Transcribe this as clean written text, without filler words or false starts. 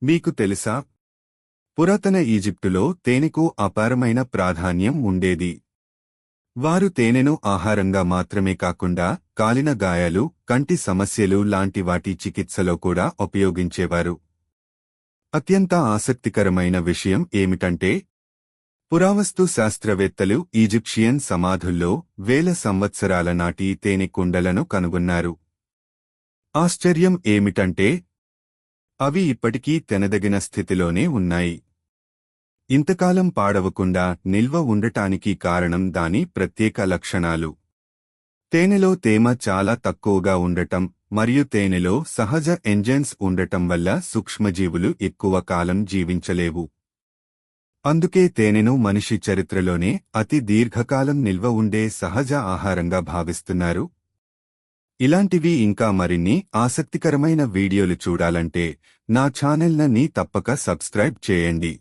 మీకు తెలుసా, పురాతన ఈజిప్టులో తేనెకు అపారమైన ప్రాధాన్యం ఉండేది. వారు తేనెను ఆహారంగా మాత్రమే కాకుండా కాలిన గాయాలు, కంటి సమస్యలు లాంటి వాటి చికిత్సలో కూడా ఉపయోగించేవారు. అత్యంత ఆసక్తికరమైన విషయం ఏమిటంటే, పురావస్తు శాస్త్రవేత్తలు ఈజిప్షియన్ సమాధుల్లో వేల సంవత్సరాల నాటి తేనె కుండలను కనుగొన్నారు. ఆశ్చర్యం ఏమిటంటే, అవి ఇప్పటికీ తినదగిన స్థితిలోనే ఉన్నాయి. ఇంతకాలం పాడవకుండా నిల్వ ఉండటానికి కారణం దాని ప్రత్యేక లక్షణాలు. తేనెలో తేమ చాలా తక్కువగా ఉండటం మరియు తేనెలో సహజ ఎంజైమ్స్ ఉండటం వల్ల సూక్ష్మజీవులు ఎక్కువ కాలం జీవించలేవు. అందుకే తేనెను మనిషి చరిత్రలోనే అతి దీర్ఘకాలం నిల్వ ఉండే సహజ ఆహారంగా భావిస్తున్నారు. ఇలాంటివి ఇంకా మరిన్ని ఆసక్తికరమైన వీడియోలు చూడాలంటే నా ఛానల్ని తప్పక సబ్స్క్రైబ్ చేయండి.